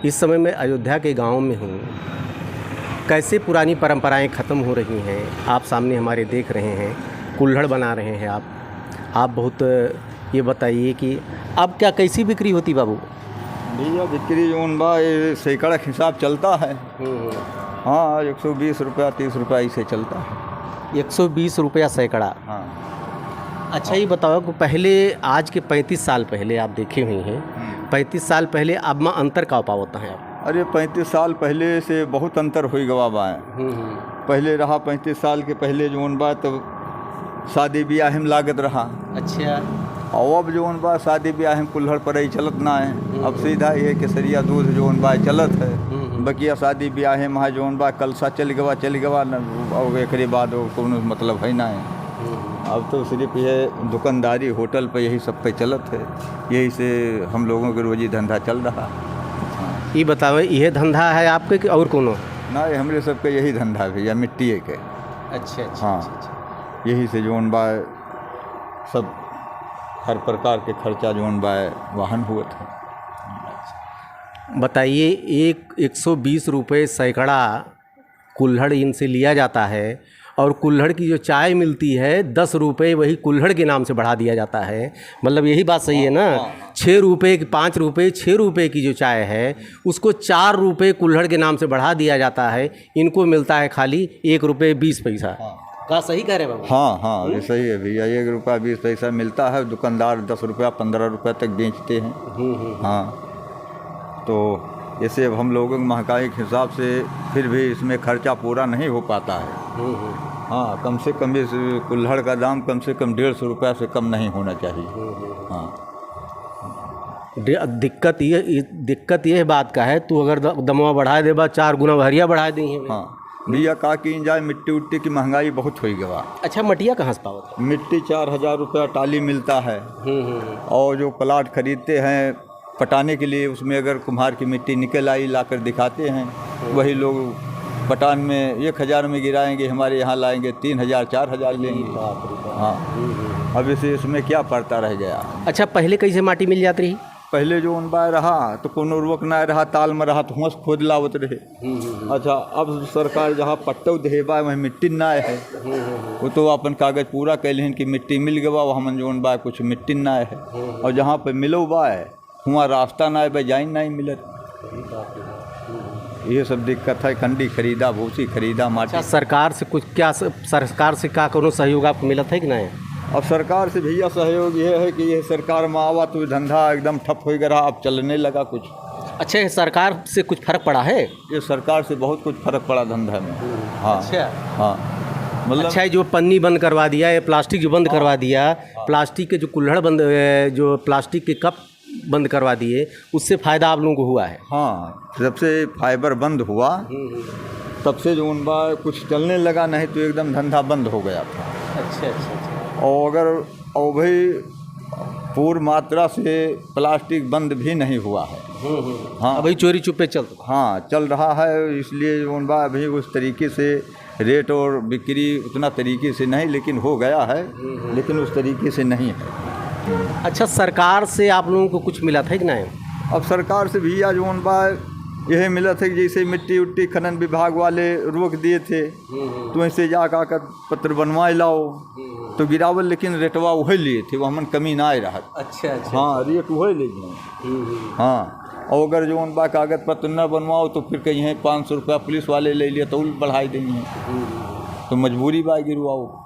इस समय मैं अयोध्या के गांव में हूँ। कैसे पुरानी परंपराएं ख़त्म हो रही हैं आप सामने हमारे देख रहे हैं। कुल्हड़ बना रहे हैं आप बहुत ये बताइए कि अब क्या कैसी बिक्री होती बाबू? भैया बिक्री जोन बा ये सैकड़ा के हिसाब चलता है। हाँ 120 रुपया 30 रुपया ऐसे चलता है। 120 रुपया सैकड़ा। हाँ। अच्छा ये बताओ कि पहले आज के 35 साल पहले आप देखे हुए हैं, 35 साल पहले अब में अंतर का पावता है आप? अरे 35 साल पहले से बहुत अंतर हो गवा बा। पहले रहा 35 साल के पहले जोन बा तो शादी ब्याह में लागत रहा। अच्छा। और अब जोन बा शादी ब्याह में कुल्हड़ पर ही चलत ना है। अब सीधा ये केसरिया दूध जोन बा चलत है। बकिया शादी ब्याह में जोन बा कलसा चल गवा न और एक बाद कोनो मतलब है ना है। अब तो सिर्फ ये दुकानदारी होटल पे यही सब पे चलत है। यही से हम लोगों के रोजी धंधा चल रहा। ये बताओ यह धंधा है आपके कि और कोनो? ना ये हमरे सबके यही धंधा भैया मिट्टी के। अच्छा अच्छा। हाँ अच्छा। यही से जोन बा सब हर प्रकार के खर्चा जोन बा वाहन हुए थे। बताइए 120 रुपये सैकड़ा कुल्हड़ इनसे लिया जाता है और कुल्हड़ की जो चाय मिलती है 10 रुपये वही कुल्हड़ के नाम से बढ़ा दिया जाता है। मतलब यही बात सही है ना? 6 रुपये 5 रुपये 6 रुपये की जो चाय है उसको 4 रुपये कुल्हड़ के नाम से बढ़ा दिया जाता है। इनको मिलता है खाली 1 रुपये 20 पैसा। का सही कह रहे बाबू? हाँ हाँ ये सही है भैया। 1 रुपया 20 पैसा मिलता है। दुकानदार 10 रुपया 15 रुपया तक बेचते हैं। हाँ तो ऐसे अब हम लोगों की महंगाई के हिसाब से फिर भी इसमें खर्चा पूरा नहीं हो पाता है। हाँ कम से कम इस कुल्हड़ का दाम कम से कम 150 रुपया से कम नहीं होना चाहिए। हाँ दिक्कत ये बात का है तू अगर दमवा बढ़ा देबा 4 गुना भरिया बढ़ा दी है। हाँ भैया का की जाए मिट्टी उट्टी की महंगाई बहुत हो गवा। अच्छा मटिया कहाँ से पावत? मिट्टी 4000 रुपया टाली मिलता है। और जो प्लाट खरीदते हैं पटाने के लिए उसमें अगर कुम्हार की मिट्टी निकल आई लाकर दिखाते हैं वही लोग पटान में 1000 में गिराएंगे, हमारे यहाँ लाएंगे 3000 4000 लेंगे। हाँ अब इसे इसमें क्या पड़ता रह गया। अच्छा पहले कैसे माटी मिल जाती रही? पहले जो उन बाय रहा तो कोनो उर्वक ना रहा, ताल में रहा तो हुआ खोद लावत रहे। अच्छा अब सरकार जहाँ पट्टो देबा वहीं मिट्टी ना है वो तो अपन कागज पूरा कैलिन कि मिट्टी मिल गवा वहाँ जोन बा कुछ मिट्टी ना है। और जहाँ पे मिलो बा है वहाँ रास्ता ना है बेजाइन नहीं मिलत। ये सब दिक्कत है। कंडी खरीदा भूसी खरीदा माटी। अच्छा सरकार से कुछ क्या सरकार से क्या कोनो सहयोग आपको मिलत है कि नहीं? अब सरकार से भैया सहयोग ये है कि ये सरकार में आवा तो धंधा एकदम ठप हो गया अब चलने लगा कुछ। अच्छा सरकार से कुछ फर्क पड़ा है? ये सरकार से बहुत कुछ फर्क पड़ा धंधा में। हाँ अच्छा हाँ मतलब अच्छा जो पन्नी बंद करवा दिया ये प्लास्टिक जो बंद करवा दिया, प्लास्टिक के जो कुल्हड़ बंद जो प्लास्टिक के कप बंद करवा दिए उससे फ़ायदा आप लोगों को हुआ है? हाँ जब से फाइबर बंद हुआ तब से जो उनबा कुछ चलने लगा, नहीं तो एकदम धंधा बंद हो गया था। अच्छा अच्छा। और अगर और भाई पूर्ण मात्रा से प्लास्टिक बंद भी नहीं हुआ है। हाँ अभी चोरी चुप्पे चलता। हाँ चल रहा है। इसलिए जो उनबा अभी उस तरीके से रेट और बिक्री उतना तरीके से नहीं, लेकिन हो गया है लेकिन उस तरीके से नहीं है। अच्छा सरकार से आप लोगों को कुछ मिला था कि नहीं? अब सरकार से भैया जो उनबा यही मिला था कि जैसे मिट्टी उट्टी खनन विभाग वाले रोक दिए थे तो ऐसे जा कर पत्र बनवा लाओ तो गिरावल, लेकिन रेटवा वही लिए थे, वो हमन कमी ना आए रहा। अच्छा अच्छा। हाँ रेट वही ले गए। हाँ और अगर जो उनबा कागज पत्र न बनवाओ तो फिर कहीं 500 रुपया पुलिस वाले ले लिए तो बढ़ाई देंगे। तो मजबूरी बा गिरवाओ।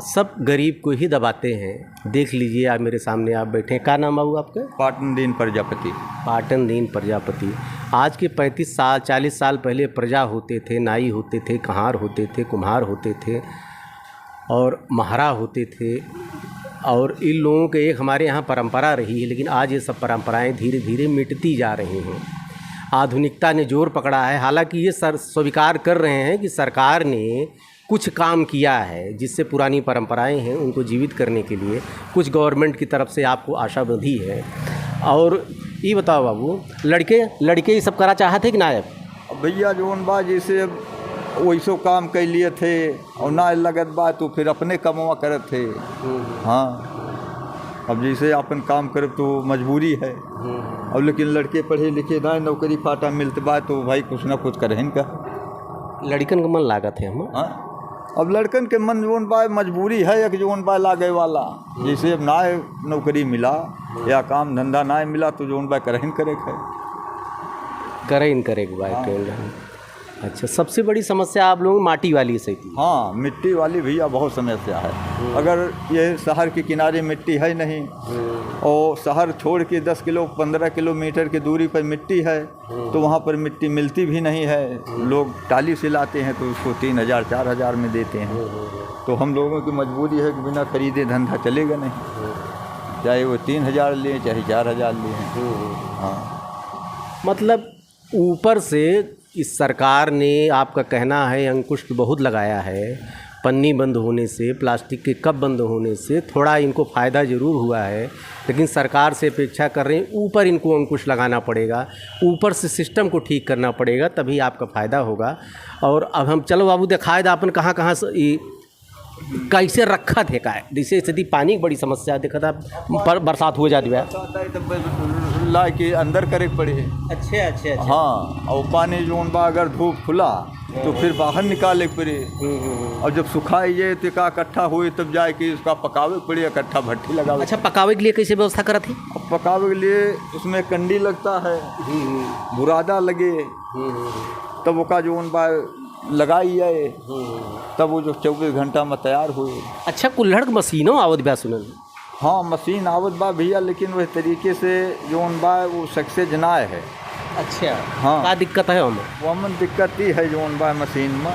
सब गरीब को ही दबाते हैं। देख लीजिए आप मेरे सामने आप बैठे हैं। क्या नाम है आपका? पाटन दीन प्रजापति। पाटन दीन प्रजापति। आज के 35 साल 40 साल पहले प्रजा होते थे, नाई होते थे, कहार होते थे, कुम्हार होते थे और महारा होते थे। और इन लोगों के एक हमारे यहाँ परंपरा रही है, लेकिन आज ये सब परंपराएं धीरे धीरे मिटती जा रही हैं। आधुनिकता ने जोर पकड़ा है। हालांकि ये स्वीकार कर रहे हैं कि सरकार ने कुछ काम किया है जिससे पुरानी परंपराएं हैं उनको जीवित करने के लिए कुछ गवर्नमेंट की तरफ से आपको आशावादी है। और ये बताओ बाबू लड़के ये सब करा चाहते कि ना? भैया जो उन बा जैसे वैसो काम कर लिए थे और ना लगत बा तो फिर अपने कमवा करत थे। हाँ अब जैसे अपन काम करे तो मजबूरी है। अब लेकिन लड़के पढ़े लिखे ना, नौकरी फाटा मिलते बा तो भाई कुछ ना कुछ करें का। लड़कन का मन लागत है हम। हाँ, अब लड़कन के मन जोन बा मजबूरी है एक जोन बा लागे वाला। जैसे अब ना नौकरी मिला या काम धंधा ना मिला तो जोन बा करें करे के भाई। अच्छा, सबसे बड़ी समस्या आप लोगों माटी वाली सही थी? हाँ, मिट्टी वाली भैया बहुत समस्या है। अगर ये शहर के किनारे मिट्टी है नहीं और शहर छोड़ के 10 किलो 15 किलोमीटर की दूरी पर मिट्टी है तो वहाँ पर मिट्टी मिलती भी नहीं है। लोग टाली से लाते हैं तो उसको 3000 4000 में देते हैं। तो हम लोगों की मजबूरी है कि बिना खरीदे धंधा चलेगा नहीं, चाहे वो 3000 लिए चाहे 4000 लिए। हाँ, मतलब ऊपर से इस सरकार ने, आपका कहना है, अंकुश बहुत लगाया है। पन्नी बंद होने से, प्लास्टिक के कप बंद होने से थोड़ा इनको फ़ायदा ज़रूर हुआ है, लेकिन सरकार से अपेक्षा कर रहे हैं ऊपर इनको अंकुश लगाना पड़ेगा, ऊपर से सिस्टम को ठीक करना पड़ेगा, तभी आपका फ़ायदा होगा। और अब हम चलो बाबू दिखाए दा अपन कहाँ कहाँ से कैसे रखा थे का है। जैसे स्थिति पानी की बड़ी समस्या देखा था, पर बरसात हो जाती है ला के अंदर करे पड़े। अच्छा। हाँ, और पानी जो बा अगर धूप खुला तो फिर बाहर निकाले पड़े। और जब सुखाइए तो का इकट्ठा हुए तब जाए कि उसका पकावे पड़े, इकट्ठा भट्टी लगावे। अच्छा, पकावे के लिए कैसे व्यवस्था करा थी? पकावे के लिए उसमें कंडी लगता है, बुरादा लगे, तब वो का जो बा लगाई जाए, तब वो जो 24 घंटा में तैयार हुए। अच्छा, कुल्हड़ मशीनों आवत बा सुनल? हाँ, मशीन आवत बा भैया, लेकिन वह तरीके से जोन बा वो सक्सेस ना है। अच्छा, हाँ, क्या दिक्कत है हमें? वो हमन दिक्कत ही है जोन बा मशीन में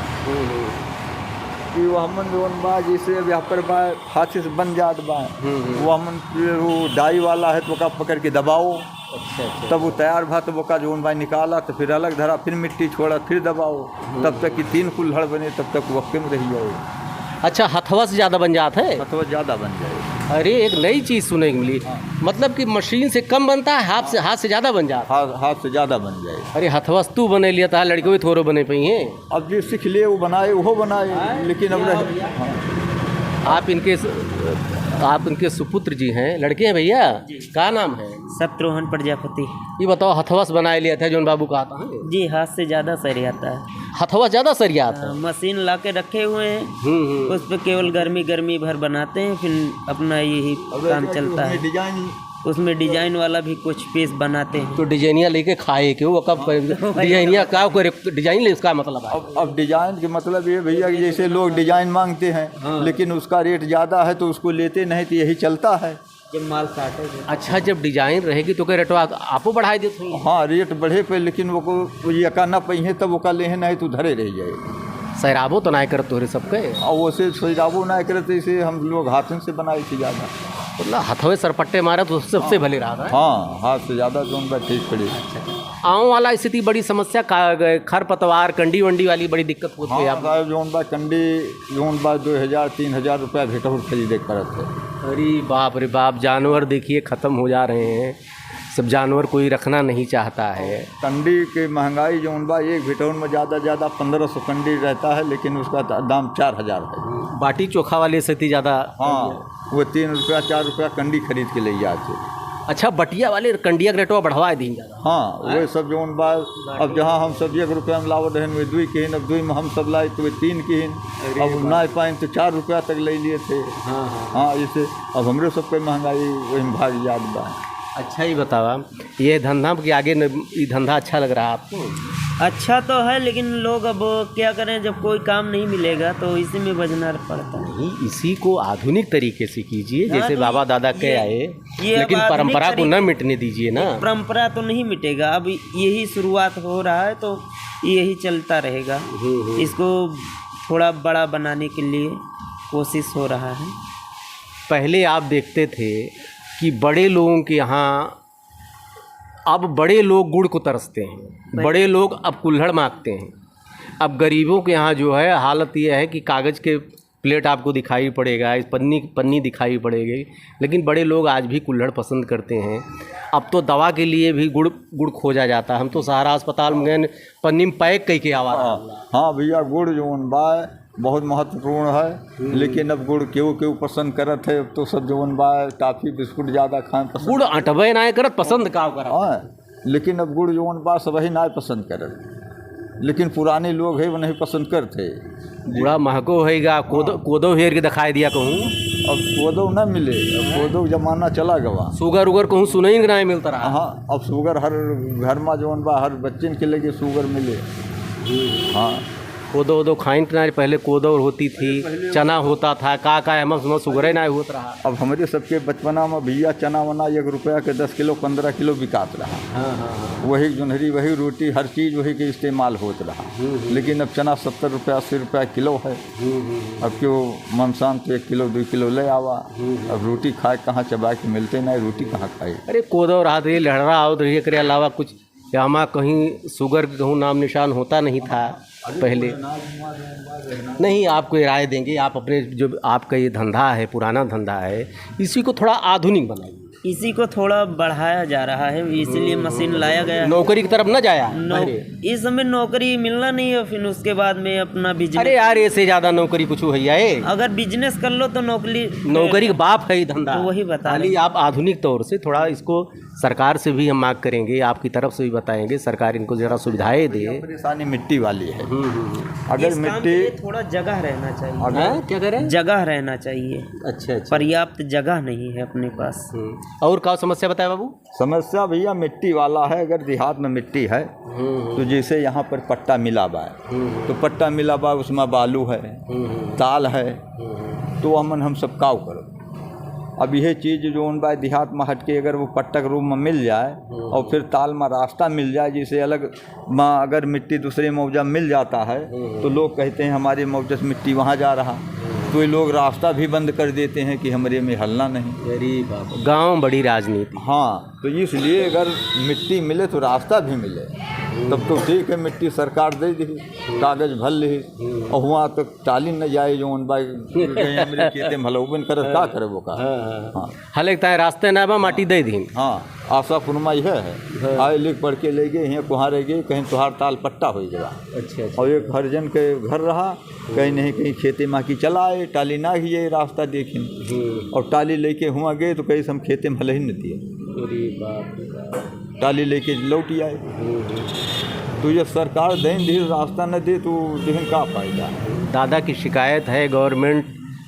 कि वो हमन जोन बा जैसे अब यहाँ पर बा हाथ से बन जात बा, वो हमन वो डाई वाला है तो का पकड़ के दबाओ। अच्छा। तब वो तैयार भा तो वो का जोन बा निकाला तो फिर अलग धरा, फिर मिट्टी छोड़ा, फिर दबाओ, तब तक कि 3 कुल्हड़ बने, तब तक वक्त में रही जाए। अच्छा, हथवा से ज़्यादा बन जाता है? हथवा ज़्यादा बन जाए। अरे, एक नई चीज़ सुनने को मिली। मतलब कि मशीन से कम बनता है, हाथ से ज़्यादा बन जाता है? हाथ से ज़्यादा बन जाए। अरे, हथवा तू बने लिया था, लड़के भी थोड़े बने पई हैं। अब जो सीख लिए वो बनाए, वो बनाए, लेकिन अब आप इनके सुपुत्र जी हैं, लड़के हैं भैया? क्या नाम है? शत्रुघ्न प्रजापति। ये बताओ, हथवा से बनाए लिया था जोन बाबू कहा था? जी, हाथ से ज़्यादा सरियाता है। हथवा ज़्यादा सरियाता है? मशीन ला के रखे हुए हैं, उस पर केवल गर्मी भर बनाते हैं, फिर अपना यही काम चलता है। डिजाइन उसमें डिजाइन वाला भी कुछ पीस बनाते हैं। तो डिजाइनिया लेके खाए क्यों? वो कब डिजाइनिया क्या करे? डिजाइन ले, उसका मतलब है? अब डिजाइन के मतलब ये भैया कि जैसे लोग डिजाइन मांगते हैं, लेकिन उसका रेट ज़्यादा है तो उसको लेते नहीं, तो यही चलता है जब माल काटे। अच्छा, जब डिजाइन रहेगी तो क्या रेट आपको बढ़ाई देते हैं? हाँ, रेट बढ़े पे, लेकिन वो ये का ना पहिए तब वो का ले नहीं तो धरे रह जाए। सैराबो तो ना कर तोरे सबके, और वो से सैराबो ना करते, इसे हम लोग हाथों से बनाई थी ज़्यादा। मतलब हथवे सरपट्टे मारा तो सबसे भले रहा था। हाँ, हाथ से ज़्यादा जोन बा ठीक पड़े। आँव वाला स्थिति बड़ी समस्या, खरपतवार कंडी वंडी वाली बड़ी दिक्कत होती है। हाँ, साहब जोन बा कंडी जोन बा 2000-3000 रुपया भेटौर खरीदे पड़त है। अरे बाप रे बाप, जानवर देखिए ख़त्म हो जा रहे हैं, सब जानवर कोई रखना नहीं चाहता है। कंडी की महंगाई जोन बा एक भेटौर में ज़्यादा 1500 कंडी रहता है, लेकिन उसका दाम 4000 है। बाटी चोखा वाली स्थिति ज़्यादा। हाँ, वो 3 रुपया 4 रुपया कंडी खरीद के ले जाते। अच्छा, बटिया वाले कंडिया के रेटवा बढ़वा दी ज़्यादा? हाँ, वो सब जोन बा अब जहाँ हम सब 1 रुपया में लावत रहन वे 2 की, अब 2 में हम सब लाए तो वे 3 की, अब ना पाए तो 4 रुपया तक ले लिए थे। हाँ, जैसे अब हमरे सबके महंगाई वही में भाग याद बा। अच्छा, ही बतावा, ये धंधा के आगे ये धंधा अच्छा लग रहा है आपको? अच्छा तो है, लेकिन लोग अब क्या करें, जब कोई काम नहीं मिलेगा तो इसी में बजना पड़ता है। नहीं, इसी को आधुनिक तरीके से कीजिए, जैसे बाबा दादा के आए, लेकिन परंपरा को न मिटने दीजिए ना। परंपरा तो नहीं मिटेगा, अब यही शुरुआत हो रहा है तो यही चलता रहेगा। इसको थोड़ा बड़ा बनाने के लिए कोशिश हो रहा है। पहले आप देखते थे कि बड़े लोगों के यहाँ, अब बड़े लोग गुड़ को तरसते हैं, बड़े लोग अब कुल्हड़ मांगते हैं। अब गरीबों के यहाँ जो है हालत ये है कि कागज़ के प्लेट आपको दिखाई पड़ेगा, इस पन्नी दिखाई पड़ेगी, लेकिन बड़े लोग आज भी कुल्हड़ पसंद करते हैं। अब तो दवा के लिए भी गुड़ खोजा जाता है। हम तो सहारा अस्पताल में गए, पन्नी में पैक कई के आवाज़। हाँ भैया, गुड़ जोन बा बहुत महत्वपूर्ण है। लेकिन अब गुड़ क्यों पसंद करत है, अब तो सब जवन बा टाफी बिस्कुट ज़्यादा खाएं पसंद। गुड़ अटबे ना करत, पसंद का करत। हाँ, लेकिन अब गुड़ जवन बा सब ही ना पसंद करत, लेकिन पुराने लोग है वो नहीं पसंद करते। गुड़ा महको होएगा, कोदो हेर के दिखाई दिया कहूँ। अब कोदो न मिले, अब कोदो जमाना चला गवा। शुगर उगर कहूँ सुनई नहीं मिलता रहा। हाँ, अब शुगर हर घर में जवन बा हर बच्चन के लगे शुगर मिले। हाँ, कोदो वोदो खाइन के ना, पहले कोदो होती थी, चना होता था, का हम शुगर ना होता रहा। अब हमारे सबके बचपना में भैया चना वना 1 रुपया के 10 किलो 15 किलो बिकात रहा। हाँ। वही जोन्हरी वही रोटी हर चीज़ वही के इस्तेमाल होत रहा। लेकिन अब चना 70 रुपया 80 रुपया किलो है। अब क्यों मनसान तो 1 किलो 2 किलो ले आवा। अब रोटी खाए कहाँ चबा के मिलते ना, रोटी कहाँ खाए। अरे कोदो रहा रही, लहरा और रही के अलावा कुछ यहाँ कहीं शुगर कहूँ नाम निशान होता नहीं था पहले। नहीं, आपको राय देंगे, आप अपने जो आपका ये धंधा है, पुराना धंधा है, इसी को थोड़ा आधुनिक बनाइए। इसी को थोड़ा बढ़ाया जा रहा है, इसलिए मशीन लाया गया है। नौकरी की तरफ न जाया। इस समय नौकरी मिलना नहीं है, फिर उसके बाद में अपना बिजनेस। अरे यार, ऐसे ज्यादा नौकरी कुछ है? अगर बिजनेस कर लो तो नौकरी का बाप है ये धंधा। तो वही बता रही आप आधुनिक तौर से थोड़ा इसको सरकार से भी हम मांग करेंगे, आपकी तरफ से भी बताएंगे, सरकार इनको जरा सुविधाएं दे। परेशानी मिट्टी वाली है। अगर मिट्टी थोड़ा जगह रहना चाहिए। अगर क्या करें, जगह रहना चाहिए। अच्छा, पर्याप्त जगह नहीं है अपने पास। और क्या समस्या बताए बाबू? समस्या भैया मिट्टी वाला है। अगर देहात में मिट्टी है तो जैसे यहाँ पर पट्टा मिला बा, तो पट्टा मिला बा उसमें बालू है, ताल है, तो हम सब काव करो। अब यह चीज़ जो उन बाय देहात में हट के अगर वो पट्टा के रूप में मिल जाए और फिर ताल में रास्ता मिल जाए, जिसे अलग माँ अगर मिट्टी दूसरे मौजा मिल जाता है तो लोग कहते हैं हमारे मौजा से मिट्टी वहाँ जा रहा, तो ये लोग रास्ता भी बंद कर देते हैं कि हमारे में हलना नहीं। अरे बाप, गाँव बड़ी राजनीति। हाँ, तो इसलिए अगर मिट्टी मिले तो रास्ता भी मिले, तब तो ठीक है। मिट्टी सरकार दे दी, कागज भर ली, और वहाँ तक टाली न जाए जो उन बाई हमारे खेते में हलौबन करे, क्या करे वो का। हाँ, हल एक रास्ते ना बा, माटी दे दी। हाँ, आशा पुरमा यह है। आए लिख पढ़ के ले गए, यहाँ कुहाँ रह गए, कहीं तुहार ताल पट्टा हो गया। अच्छा। और एक हरजन के घर रहा, कहीं नहीं कहीं खेते माँ की चलाए, टाली ना ही ये रास्ता देखें, और टाली लेके हुआ गए तो कहीं हम खेते में हल ही न दिए, टाली लेके लौट आए। तो ये सरकार दें दी रास्ता न दे तो देखें का फायदा। दादा की शिकायत है, गवर्नमेंट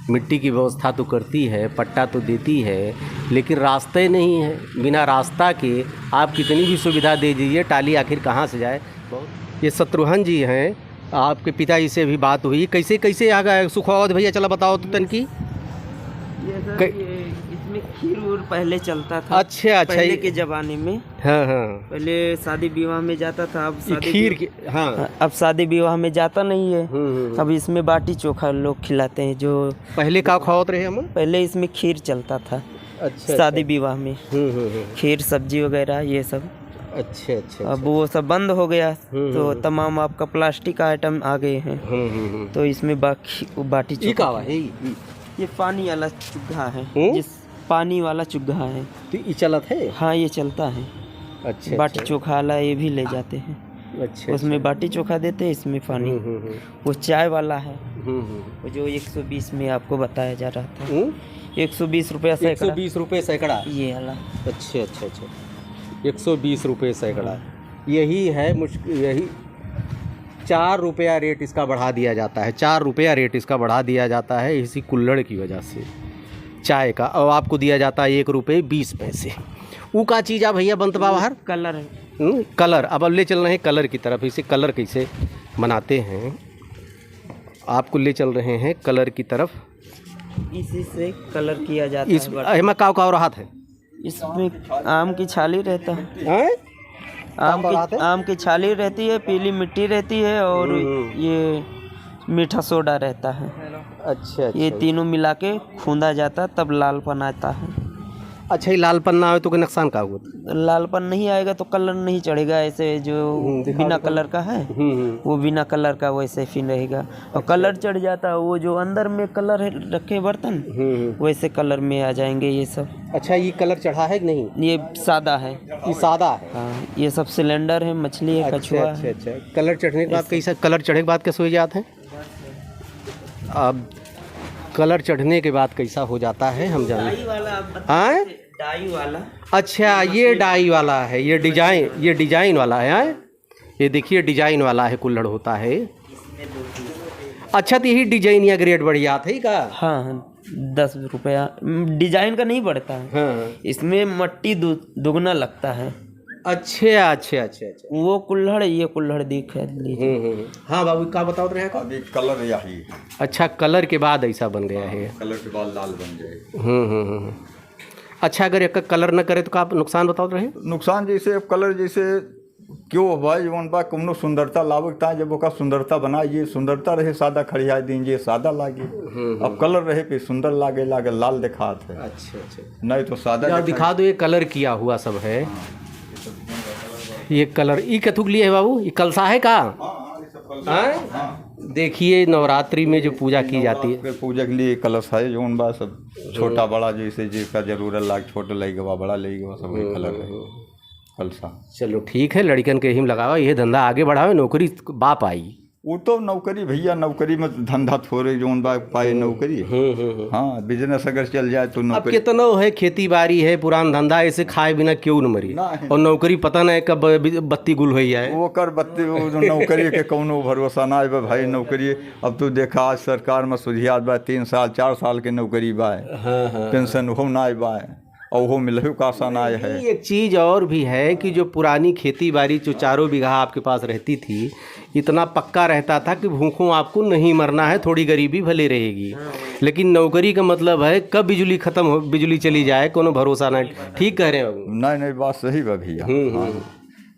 मिट्टी की व्यवस्था तो करती है, पट्टा तो देती है, लेकिन रास्ते नहीं है। बिना रास्ता के आप कितनी भी सुविधा दे दीजिए, टाली आखिर कहाँ से जाए। ये शत्रुघ्न जी हैं, आपके पिताजी से भी बात हुई, कैसे कैसे आ गए सुखवाद भैया, चला बताओ तो तनकी। इसमें खीर पहले चलता था। अच्छा, पहले के जमाने में। हाँ। पहले शादी विवाह में जाता था, अब खीर की। हाँ, अब शादी विवाह में जाता नहीं है। अब इसमें बाटी चोखा लोग खिलाते हैं। जो पहले का खावत रहे हम, पहले इसमें खीर चलता था। अच्छा, शादी विवाह में खीर सब्जी वगैरह ये सब। अच्छा। अब वो सब बंद हो गया, तो तमाम आपका प्लास्टिक आइटम आ गए हैं। तो इसमें बाटी चोखा ये पानी वाला चुग्गा है, जिस पानी वाला चुग्गा है। तो ये चलत है? हाँ, ये चलता है। अच्छा। बाटी चोखा वाला ये भी ले जाते हैं। अच्छा। उसमें बाटी चोखा देते हैं, इसमें पानी। वो चाय वाला है, वो जो 120 में आपको बताया जा रहा था। 120 रुपया सैकड़ा। 120 रुपये सैकड़ा ये वाला। अच्छा। 120 रुपये सैकड़ा। यही है मुश्किल, यही 4 रुपया रेट इसका बढ़ा दिया जाता है। 4 रुपया रेट इसका बढ़ा दिया जाता है इसी कुल्हड़ की वजह से चाय का। और आपको दिया जाता है 1 रुपये 20 पैसे। वो का चीज़ आ भैया बनता बाहर? कलर है। कलर। अब ले चल रहे हैं कलर की तरफ। इसे कलर कैसे बनाते हैं आपको ले चल रहे हैं कलर की तरफ। इसी से कलर किया जाता है। मैं काव रहा था, इसमें आम की छाली रहता है। आम की छाली रहती है, पीली मिट्टी रहती है, और ये मीठा सोडा रहता है। अच्छा। ये तीनों मिला के खूंदा जाता, तब लालपन आता है। अच्छा, ये लालपन ना आए तो कोई नुकसान का हुआ? लालपन नहीं आएगा तो कलर नहीं चढ़ेगा। ऐसे जो बिना कलर का है वो बिना कलर का वैसे फिर रहेगा। और कलर चढ़ जाता है, वो जो अंदर में कलर रखे बर्तन वैसे कलर में आ जाएंगे ये सब। अच्छा, ये कलर चढ़ा है कि नहीं? ये सादा है। ये सादा है। हाँ, ये सब सिलेंडर है, मछली है, कछुआ है। अच्छा। कलर चढ़ने के बाद कैसा, कलर चढ़े के बाद कैसे हो जाते हैं? अब कलर चढ़ने के बाद कैसा हो जाता है हम जान। डाई वाला आप हाँ, डाई वाला। अच्छा ये डाई वाला है, ये डिजाइन वाला है। हाँ? ये देखिए डिजाइन वाला है, कुल्हड़ होता है। अच्छा तो यही डिजाइन या ग्रेड बढ़िया था ही का। हाँ 10 रुपया डिजाइन का नहीं पड़ता है। हाँ। इसमें मट्टी दुगना लगता है। अच्छा। वो कुल्हड़ ये कुल्हड़ दिख लीजिए। हाँ बाबू क्या बताओ रहे हैं। अभी कलर यही है। अच्छा कलर के बाद ऐसा बन गया है। कलर के बाद लाल बन जाएगा। अच्छा अगर एक कलर न करे तो क्या नुकसान बताओ रहे। नुकसान जैसे कलर जैसे क्यों भाई जौन बा कौनो सुंदरता लावकता जब ओका सुंदरता बना, ये सुंदरता रहे सादा खड़िया दिन ये सादा लागे। अब कलर रहे पे सुंदर लागे लाल दिखात है। अच्छा नहीं तो सादा दिखा दो। ये कलर किया हुआ सब है। ये कलर ई कथुक लिए है बाबू, ये कलसा है का। देखिए नवरात्रि में जो पूजा की जाती है, पूजा के लिए कलश है जौन बा सब छोटा बड़ा जैसे जिसका जरूरत लाग, छोटा लगेगा बड़ा लगेगा सब वही कलर है कलसा। चलो ठीक है, लड़कन के हिम लगावा, ये धंधा आगे बढ़ावे, नौकरी बाप आई। वो तो नौकरी भैया, नौकरी में धंधा थोड़े जौन बा पाए नौकरी। हाँ बिजनेस अगर चल जाए तो अब नौकरी। कितना है, खेती बाड़ी है, पुरान धंधा, ऐसे खाए बिना क्यों न मरी। और नौकरी पता नहीं कब बत्ती गुल हो जाए। वो कर बत्ती वो नौकरी के कौनो भरोसा ना है भाई। नौकरी अब तू देखा आज सरकार में सुझियात बा 3 साल 4 साल के नौकरी बा, पेंशन हो ना बा और वो मिलहु का आसान आए है। एक चीज़ और भी है कि जो पुरानी खेती बाड़ी जो 4 बीघा आपके पास रहती थी, इतना पक्का रहता था कि भूखों आपको नहीं मरना है, थोड़ी गरीबी भले रहेगी। लेकिन नौकरी का मतलब है कब बिजली खत्म हो, बिजली चली जाए, कोनो भरोसा नहीं। ठीक कह रहे हैं बाबू। नहीं बात सही बा भैया।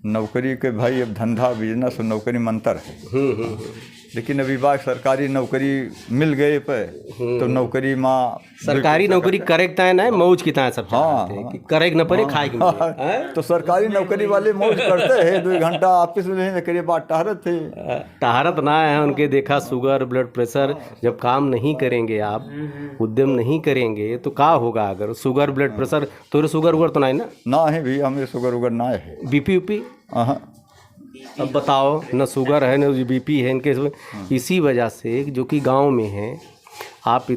नौकरी के भाई अब धंधा बिजनेस और नौकरी में अंतर है। लेकिन अभी बात सरकारी नौकरी मिल गए पे तो नौकरी में सरकारी नौकरी करेक्ट है ना, मौज की तरह सब। हाँ कि करेक्ट न पड़े खाए तो सरकारी नौकरी वाले मौज करते हैं। 2 घंटा ऑफिस में नहीं करे बात टहरत थे। टहरत ना है उनके, देखा शुगर ब्लड प्रेशर, जब काम नहीं करेंगे आप, उद्यम नहीं करेंगे तो क्या होगा। अगर शुगर ब्लड प्रेशर तो शुगर उगर तो नहीं ना है भी, हमें शुगर उगर ना है। बीपी उपी अब बताओ, न शुगर है न बीपी है इनके। इसी वजह से जो कि गांव में है, आप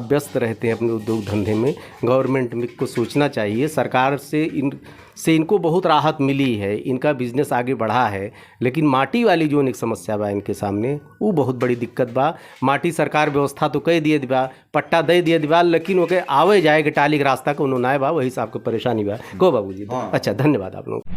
व्यस्त रहते हैं अपने उद्योग धंधे में। गवर्नमेंट को सोचना चाहिए, सरकार से इनको बहुत राहत मिली है, इनका बिजनेस आगे बढ़ा है। लेकिन माटी वाली जो एक समस्या बा इनके सामने, वो बहुत बड़ी दिक्कत बा। माटी सरकार व्यवस्था तो कह दिए दिबा, पट्टा दे दिए दिबा, लेकिन ओके आवे जाए के टाली के रास्ता को उन्होंने बा, वही से आपको परेशानी बा को बाबूजी। अच्छा धन्यवाद आप लोग।